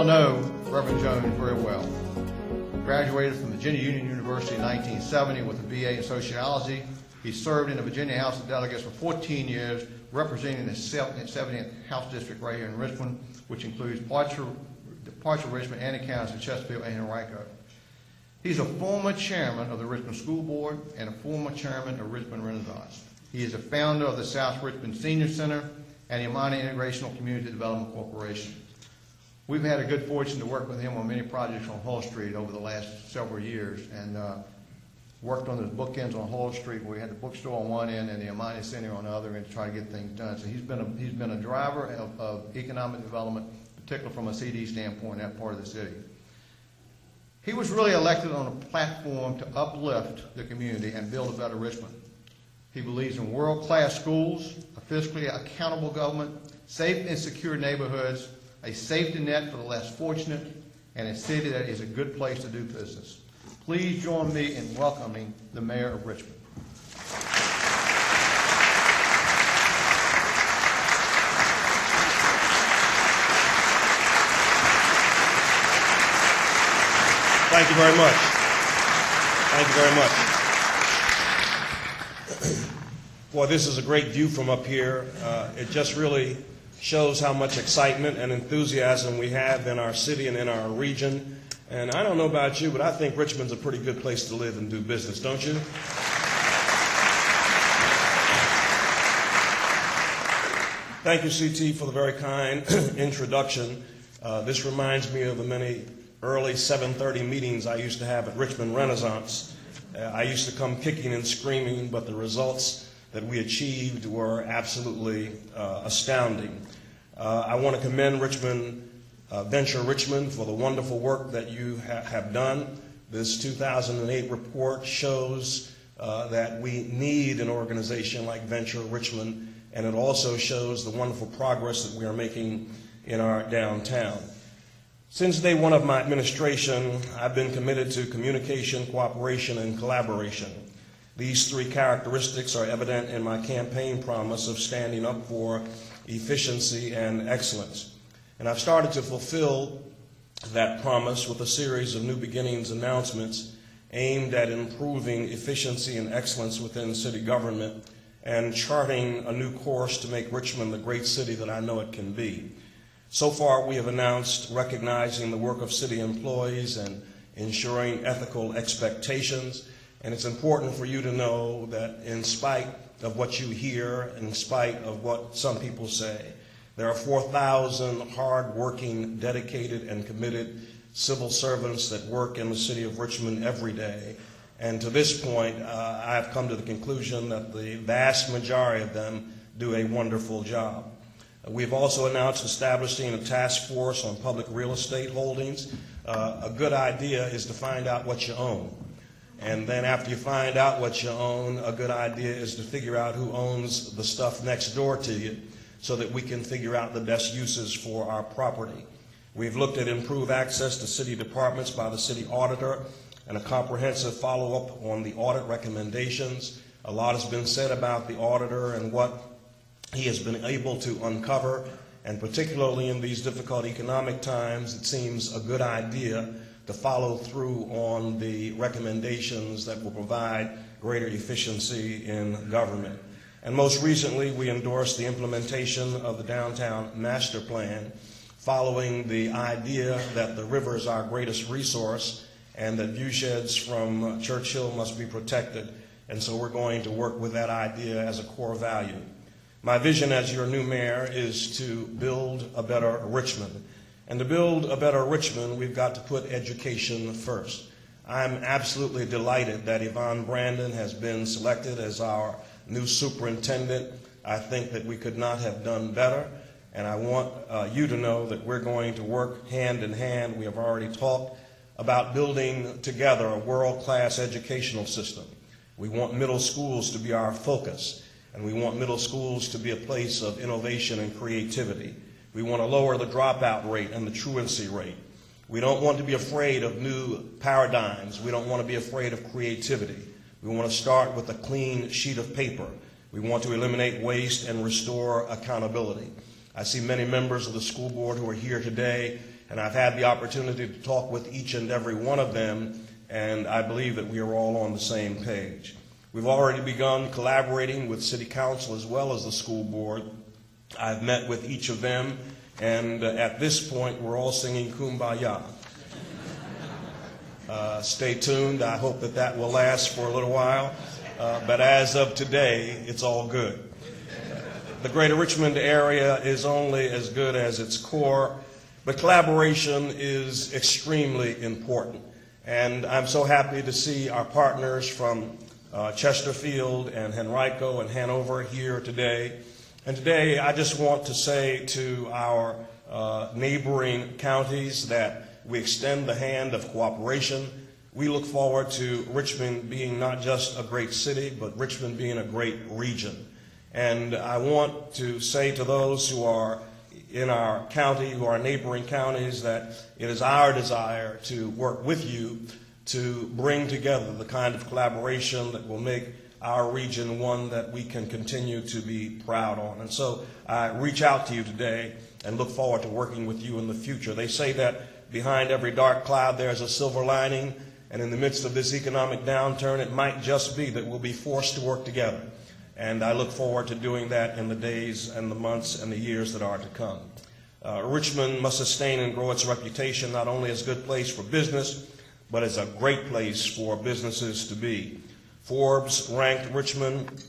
all know Reverend Jones very well. Graduated from Virginia Union University in 1970 with a BA in sociology. He served in the Virginia House of Delegates for 14 years, representing the 70th House District right here in Richmond, which includes parts of Richmond and the counties of Chesterfield and Henrico. He's a former chairman of the Richmond School Board and a former chairman of Richmond Renaissance. He is a founder of the South Richmond Senior Center and the Amana Integrational Community Development Corporation. We've had a good fortune to work with him on many projects on Hall Street over the last several years, and worked on the bookends on Hall Street where we had the bookstore on one end and the Amana Center on the other end to try to get things done. So he's been a driver of economic development, particularly from a CD standpoint in that part of the city. He was really elected on a platform to uplift the community and build a better Richmond. He believes in world-class schools, a fiscally accountable government, safe and secure neighborhoods, a safety net for the less fortunate, and a city that is a good place to do business. Please join me in welcoming the Mayor of Richmond. Thank you very much. Thank you very much. Boy, this is a great view from up here. It just really shows how much excitement and enthusiasm we have in our city and in our region. And I don't know about you, but I think Richmond's a pretty good place to live and do business, don't you? Thank you, CT, for the very kind introduction. This reminds me of the many early 7:30 meetings I used to have at Richmond Renaissance. I used to come kicking and screaming, but the results that we achieved were absolutely astounding. I want to commend Venture Richmond for the wonderful work that you have done. This 2008 report shows that we need an organization like Venture Richmond, and it also shows the wonderful progress that we are making in our downtown. Since day one of my administration, I've been committed to communication, cooperation, and collaboration. These three characteristics are evident in my campaign promise of standing up for efficiency and excellence. And I've started to fulfill that promise with a series of New Beginnings announcements aimed at improving efficiency and excellence within city government and charting a new course to make Richmond the great city that I know it can be. So far, we have announced recognizing the work of city employees and ensuring ethical expectations. And it's important for you to know that in spite of what you hear, in spite of what some people say, there are 4,000 hard-working, dedicated, and committed civil servants that work in the city of Richmond every day. And to this point, I have come to the conclusion that the vast majority of them do a wonderful job. We've also announced establishing a task force on public real estate holdings. A good idea is to find out what you own. And then after you find out what you own, a good idea is to figure out who owns the stuff next door to you so that we can figure out the best uses for our property. We've looked at improved access to city departments by the city auditor and a comprehensive follow-up on the audit recommendations. A lot has been said about the auditor and what he has been able to uncover, and particularly in these difficult economic times, it seems a good idea to follow through on the recommendations that will provide greater efficiency in government. And most recently, we endorsed the implementation of the Downtown Master Plan, following the idea that the river is our greatest resource and that viewsheds from Churchill must be protected. And so we're going to work with that idea as a core value. My vision as your new mayor is to build a better Richmond. And to build a better Richmond, we've got to put education first. I'm absolutely delighted that Yvonne Brandon has been selected as our new superintendent. I think that we could not have done better. And I want you to know that we're going to work hand in hand. We have already talked about building together a world-class educational system. We want middle schools to be our focus. And we want middle schools to be a place of innovation and creativity. We want to lower the dropout rate and the truancy rate. We don't want to be afraid of new paradigms. We don't want to be afraid of creativity. We want to start with a clean sheet of paper. We want to eliminate waste and restore accountability. I see many members of the school board who are here today and I've had the opportunity to talk with each and every one of them, and I believe that we are all on the same page. We've already begun collaborating with City Council as well as the school board. I've met with each of them, and at this point, we're all singing Kumbaya. Stay tuned. I hope that that will last for a little while, but as of today, it's all good. The greater Richmond area is only as good as its core, but collaboration is extremely important. And I'm so happy to see our partners from Chesterfield and Henrico and Hanover here today. And today I just want to say to our neighboring counties that we extend the hand of cooperation. We look forward to Richmond being not just a great city, but Richmond being a great region. And I want to say to those who are in our county, who are neighboring counties, that it is our desire to work with you to bring together the kind of collaboration that will make our region one that we can continue to be proud on. And so I reach out to you today and look forward to working with you in the future. They say that behind every dark cloud there's a silver lining, and in the midst of this economic downturn, it might just be that we'll be forced to work together. And I look forward to doing that in the days and the months and the years that are to come. Richmond must sustain and grow its reputation not only as a good place for business, but as a great place for businesses to be. Forbes ranked Richmond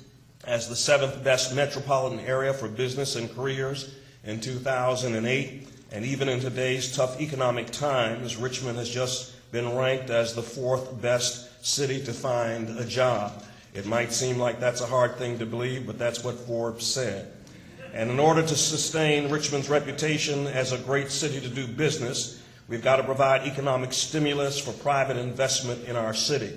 as the 7th best metropolitan area for business and careers in 2008. And even in today's tough economic times, Richmond has just been ranked as the 4th best city to find a job. It might seem like that's a hard thing to believe, but that's what Forbes said. And in order to sustain Richmond's reputation as a great city to do business, we've got to provide economic stimulus for private investment in our city.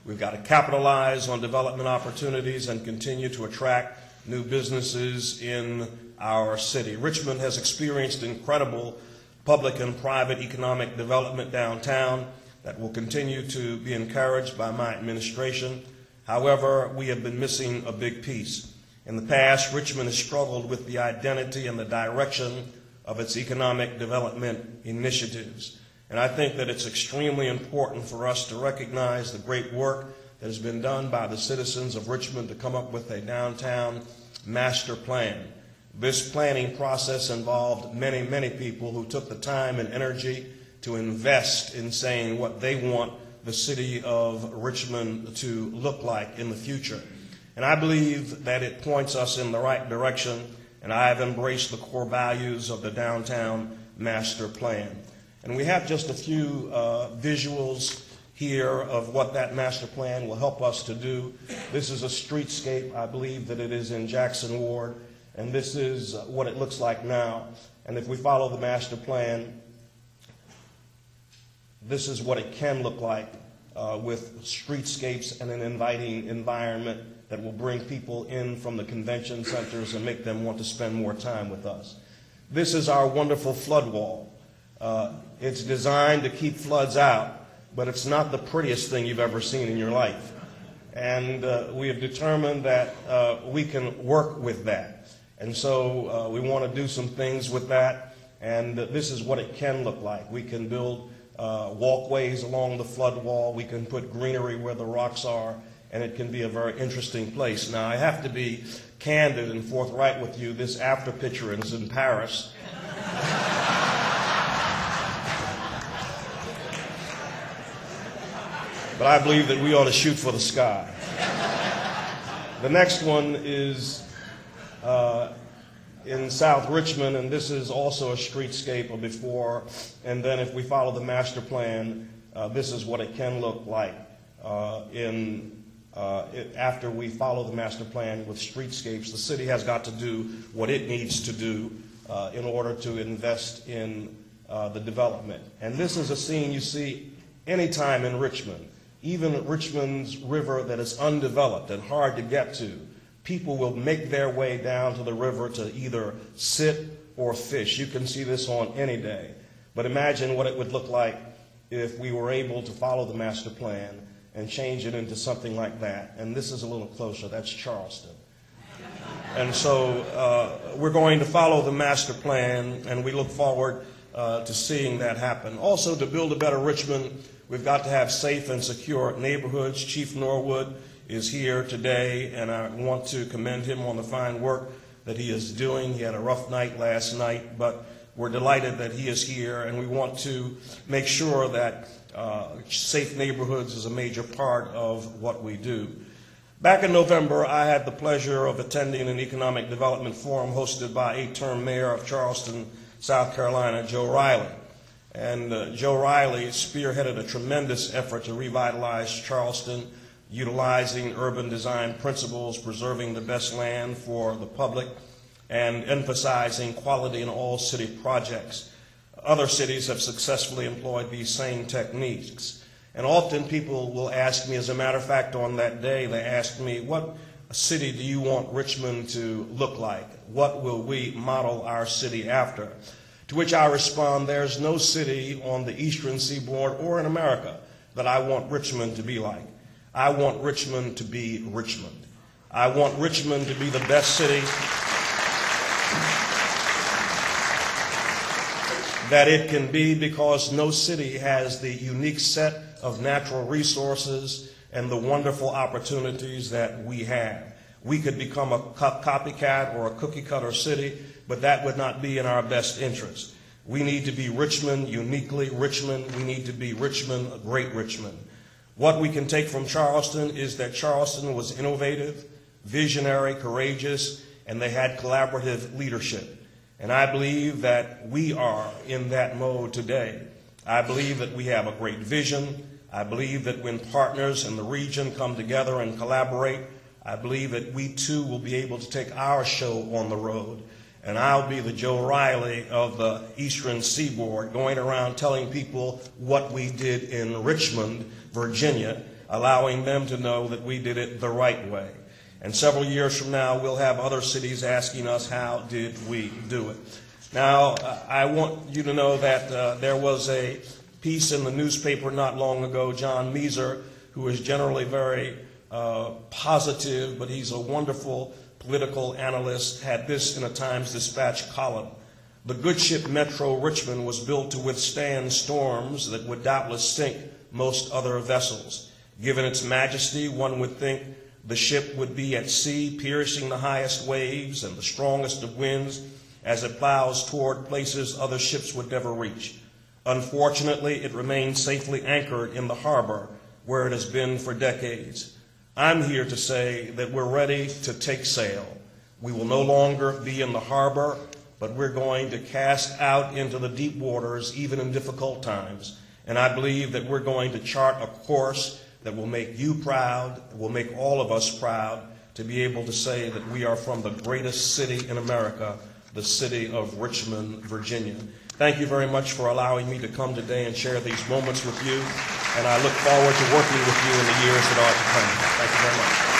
We've got to capitalize on development opportunities and continue to attract new businesses in our city. Richmond has experienced incredible public and private economic development downtown that will continue to be encouraged by my administration. However, we have been missing a big piece. In the past, Richmond has struggled with the identity and the direction of its economic development initiatives. And I think that it's extremely important for us to recognize the great work that has been done by the citizens of Richmond to come up with a downtown master plan. This planning process involved many, many people who took the time and energy to invest in saying what they want the city of Richmond to look like in the future. And I believe that it points us in the right direction, and I have embraced the core values of the downtown master plan. And we have just a few visuals here of what that master plan will help us to do. This is a streetscape. I believe that it is in Jackson Ward, and this is what it looks like now. And if we follow the master plan, this is what it can look like with streetscapes and an inviting environment that will bring people in from the convention centers and make them want to spend more time with us. This is our wonderful flood wall. It's designed to keep floods out, but it's not the prettiest thing you've ever seen in your life. And we have determined that we can work with that. And so we want to do some things with that, and this is what it can look like. We can build walkways along the flood wall. We can put greenery where the rocks are, and it can be a very interesting place. Now, I have to be candid and forthright with you. This after picture is in Paris. But I believe that we ought to shoot for the sky. The next one is in South Richmond, and this is also a streetscape of before. And then if we follow the master plan, this is what it can look like after we follow the master plan with streetscapes. The city has got to do what it needs to do in order to invest in the development. And this is a scene you see anytime in Richmond. Even Richmond's river that is undeveloped and hard to get to, people will make their way down to the river to either sit or fish. You can see this on any day. But imagine what it would look like if we were able to follow the master plan and change it into something like that. And this is a little closer. That's Charleston. And so we're going to follow the master plan, and we look forward to seeing that happen. Also, to build a better Richmond, we've got to have safe and secure neighborhoods. Chief Norwood is here today, and I want to commend him on the fine work that he is doing. He had a rough night last night, but we're delighted that he is here, and we want to make sure that safe neighborhoods is a major part of what we do. Back in November, I had the pleasure of attending an economic development forum hosted by 8-term mayor of Charleston, South Carolina, Joe Riley. And Joe Riley spearheaded a tremendous effort to revitalize Charleston, utilizing urban design principles, preserving the best land for the public, and emphasizing quality in all city projects. Other cities have successfully employed these same techniques. And often people will ask me, as a matter of fact, on that day, they asked me, what city do you want Richmond to look like? What will we model our city after? To which I respond, there's no city on the eastern seaboard or in America that I want Richmond to be like. I want Richmond to be Richmond. I want Richmond to be the best city that it can be, because no city has the unique set of natural resources and the wonderful opportunities that we have. We could become a copycat or a cookie-cutter city, but that would not be in our best interest. We need to be Richmond, uniquely Richmond. We need to be Richmond, a great Richmond. What we can take from Charleston is that Charleston was innovative, visionary, courageous, and they had collaborative leadership. And I believe that we are in that mode today. I believe that we have a great vision. I believe that when partners in the region come together and collaborate, I believe that we too will be able to take our show on the road. And I'll be the Joe Riley of the Eastern Seaboard, going around telling people what we did in Richmond, Virginia, allowing them to know that we did it the right way. And several years from now, we'll have other cities asking us, how did we do it? Now, I want you to know that there was a piece in the newspaper not long ago. John Meeser, who is generally very positive, but he's a wonderful political analyst, had this in a Times-Dispatch column. The good ship Metro Richmond was built to withstand storms that would doubtless sink most other vessels. Given its majesty, one would think the ship would be at sea, piercing the highest waves and the strongest of winds as it plows toward places other ships would never reach. Unfortunately, it remains safely anchored in the harbor where it has been for decades. I'm here to say that we're ready to take sail. We will no longer be in the harbor, but we're going to cast out into the deep waters, even in difficult times. And I believe that we're going to chart a course that will make you proud, will make all of us proud, to be able to say that we are from the greatest city in America, the city of Richmond, Virginia. Thank you very much for allowing me to come today and share these moments with you, and I look forward to working with you in the years that are to come. Thank you very much.